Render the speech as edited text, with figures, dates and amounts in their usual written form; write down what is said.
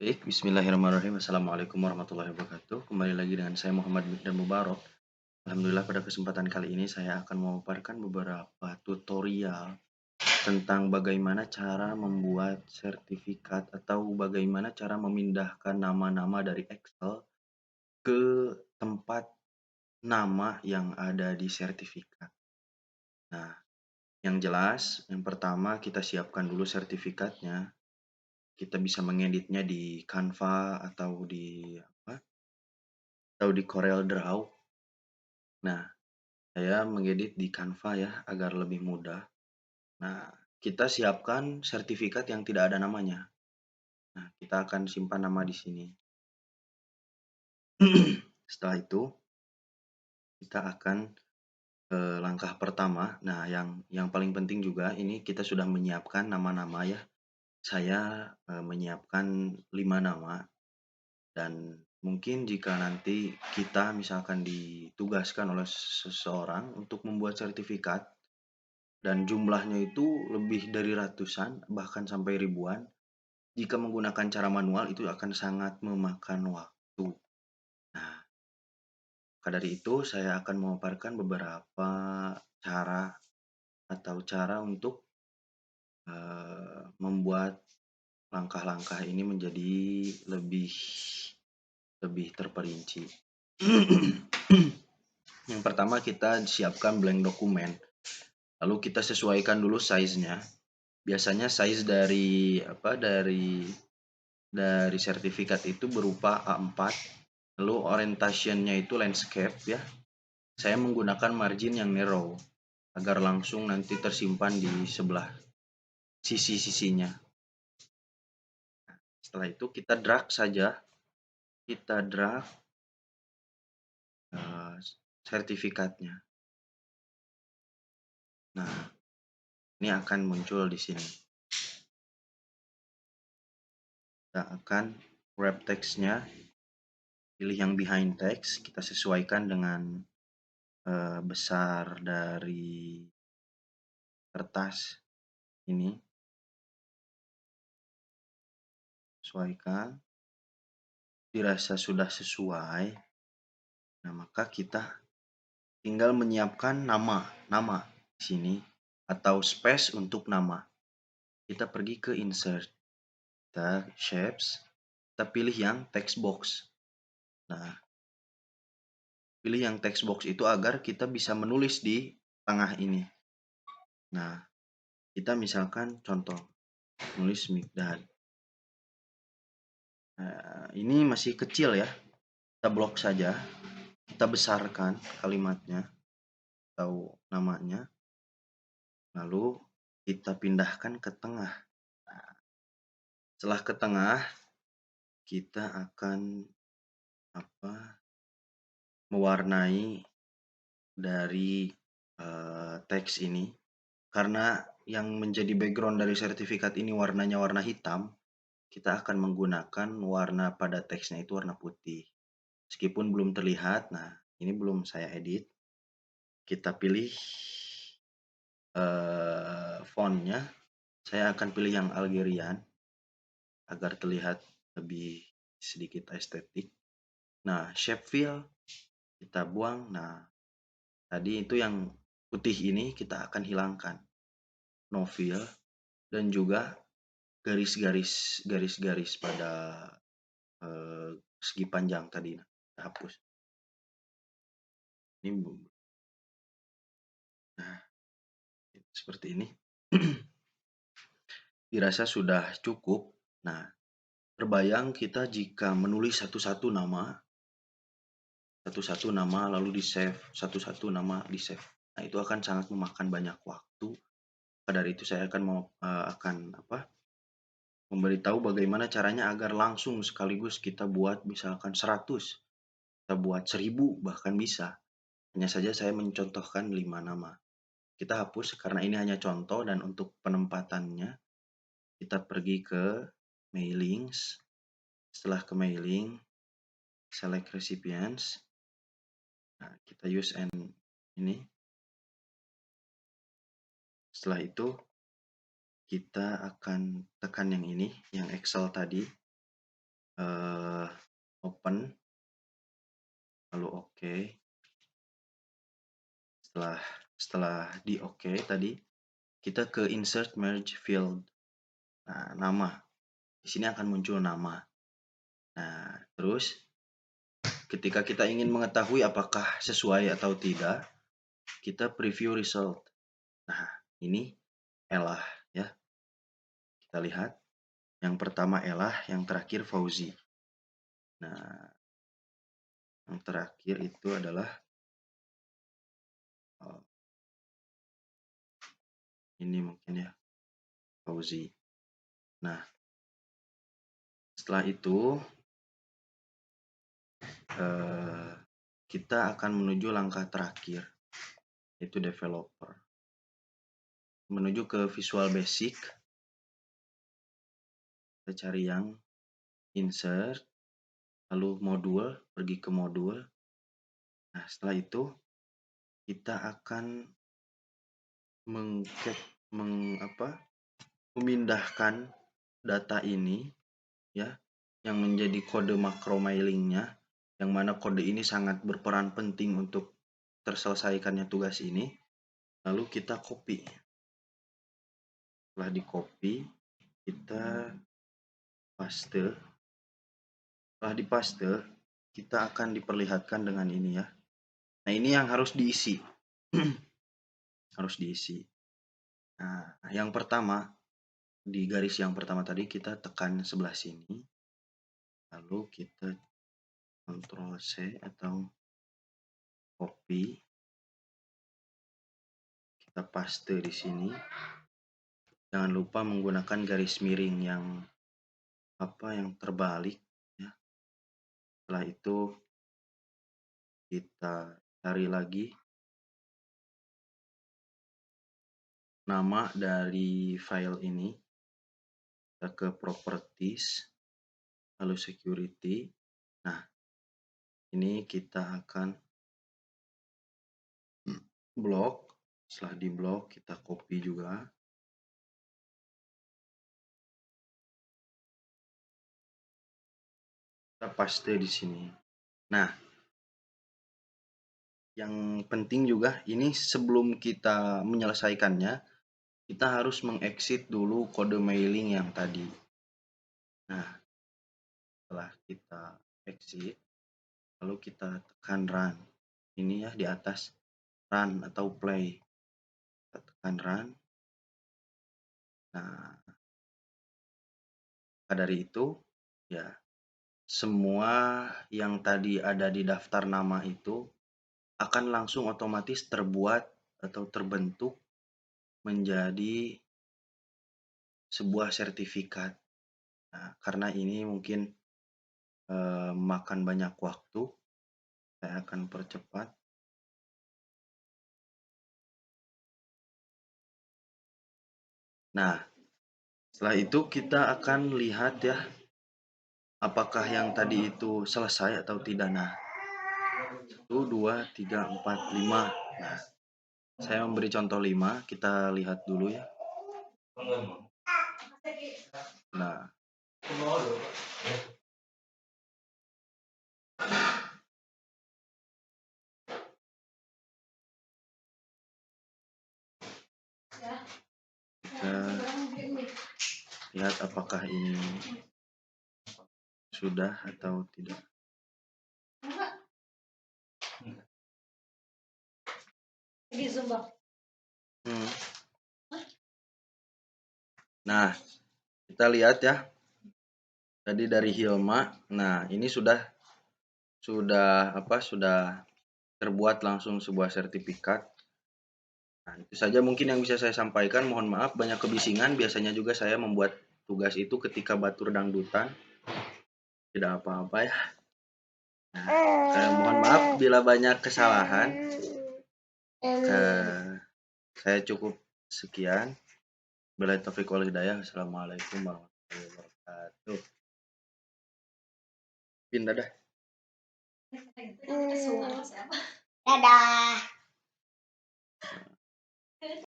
Baik, bismillahirrahmanirrahim. Assalamualaikum warahmatullahi wabarakatuh. Kembali lagi dengan saya Muhammad Mikdam Mubarok. Alhamdulillah pada kesempatan kali ini saya akan memaparkan beberapa tutorial tentang bagaimana cara membuat sertifikat atau bagaimana cara memindahkan nama-nama dari Excel ke tempat nama yang ada di sertifikat. Nah, yang jelas, yang pertama kita siapkan dulu sertifikatnya. Kita bisa mengeditnya di Canva atau di Corel Draw. Nah, saya mengedit di Canva ya agar lebih mudah. Nah, kita siapkan sertifikat yang tidak ada namanya. Nah, kita akan simpan nama di sini. Setelah itu, kita akan ke langkah pertama. Nah, yang paling penting juga ini kita sudah menyiapkan nama-nama ya. Saya menyiapkan 5 nama dan mungkin jika nanti kita misalkan ditugaskan oleh seseorang untuk membuat sertifikat dan jumlahnya itu lebih dari ratusan, bahkan sampai ribuan. Jika menggunakan cara manual itu akan sangat memakan waktu. Nah, maka dari itu saya akan memaparkan beberapa cara atau cara untuk membuat langkah-langkah ini menjadi lebih lebih terperinci. Yang pertama kita siapkan blank dokumen. Lalu kita sesuaikan dulu size-nya. Biasanya size dari sertifikat itu berupa A4, lalu orientation-nya itu landscape ya. Saya menggunakan margin yang narrow agar langsung nanti tersimpan di sebelah sisi-sisinya. Setelah itu kita drag saja, kita drag sertifikatnya. Nah, ini akan muncul di sini. Kita akan wrap text-nya, pilih yang behind text, kita sesuaikan dengan besar dari kertas ini. Sesuaikan, dirasa sudah sesuai. Nah, maka kita tinggal menyiapkan nama di sini atau space untuk nama. Kita pergi ke insert, kita shapes, kita pilih yang text box. Nah, pilih yang text box itu agar kita bisa menulis di tengah ini. Nah, kita misalkan contoh nulis Mikdad. Nah, ini masih kecil ya. Kita blok saja. Kita besarkan kalimatnya atau namanya. Lalu kita pindahkan ke tengah. Nah, setelah ke tengah, kita akan mewarnai dari teks ini. Karena yang menjadi background dari sertifikat ini warnanya warna hitam, kita akan menggunakan warna pada teksnya itu warna putih. Meskipun belum terlihat, nah ini belum saya edit. Kita pilih fontnya. Saya akan pilih yang Algerian agar terlihat lebih sedikit estetik. Nah, shape fill kita buang. Nah, tadi itu yang putih ini kita akan hilangkan. No fill dan juga garis-garis pada segi panjang tadi kita hapus. Ini nah, seperti ini. Dirasa sudah cukup. Nah, terbayang kita jika menulis satu-satu nama lalu di save, satu-satu nama di save. Nah, itu akan sangat memakan banyak waktu. Maka dari itu saya akan memberitahu bagaimana caranya agar langsung sekaligus kita buat misalkan 100, kita buat 1000 bahkan bisa. Hanya saja saya mencontohkan 5 nama. Kita hapus karena ini hanya contoh dan untuk penempatannya kita pergi ke mailings. Setelah ke mailing, select recipients. Nah, kita use ini. Setelah itu kita akan tekan yang ini, yang Excel tadi. eee, open, lalu oke. Setelah di oke tadi, kita ke insert merge field. Nah, nama. Di sini akan muncul nama. Nah, terus ketika kita ingin mengetahui apakah sesuai atau tidak, kita preview result. Nah, ini Elah ya. Kita lihat yang pertama Elah, yang terakhir Fauzi. Nah, yang terakhir itu adalah ini mungkin ya, Fauzi. Nah, setelah itu kita akan menuju langkah terakhir, yaitu developer. Menuju ke Visual Basic, kita cari yang insert, lalu modul, pergi ke modul. Nah, setelah itu kita akan memindahkan data ini ya, yang menjadi kode makro mailingnya, yang mana kode ini sangat berperan penting untuk terselesaikannya tugas ini. Lalu kita copy. Setelah di copy, kita paste. Setelah di paste, kita akan diperlihatkan dengan ini ya. Nah, ini yang harus diisi. Harus diisi. Nah, yang pertama, di garis yang pertama tadi kita tekan sebelah sini. Lalu kita Ctrl C atau copy. Kita paste di sini. Jangan lupa menggunakan garis miring yang terbalik ya. Setelah itu kita cari lagi nama dari file ini. Kita ke properties, lalu security. Nah, ini kita akan blok. Setelah di blok, kita copy juga. Kita paste di sini. Nah, yang penting juga ini sebelum kita menyelesaikannya, kita harus mengexit dulu kode mailing yang tadi. Nah, setelah kita exit, lalu kita tekan run. Ini ya di atas run atau play. Kita tekan run. Nah, dari itu ya semua yang tadi ada di daftar nama itu akan langsung otomatis terbuat atau terbentuk menjadi sebuah sertifikat. Nah, karena ini mungkin makan banyak waktu, saya akan percepat. Nah, setelah itu kita akan lihat ya, apakah yang tadi itu selesai atau tidak. Nah, 1, 2, 3, 4, 5. Nah, saya memberi contoh 5, kita lihat dulu ya. Nah, kita lihat apakah ini sudah atau tidak. Nah, kita lihat ya. Tadi dari Hilma. Nah, ini sudah terbuat langsung sebuah sertifikat. Nah, itu saja mungkin yang bisa saya sampaikan. Mohon maaf banyak kebisingan. Biasanya juga saya membuat tugas itu ketika batur dangdutan. Tidak apa-apa ya. Nah, mohon maaf bila banyak kesalahan. Saya cukup sekian. Bila taufiq wal hidayah. Assalamualaikum warahmatullahi wabarakatuh. Pindah dah. Dadah.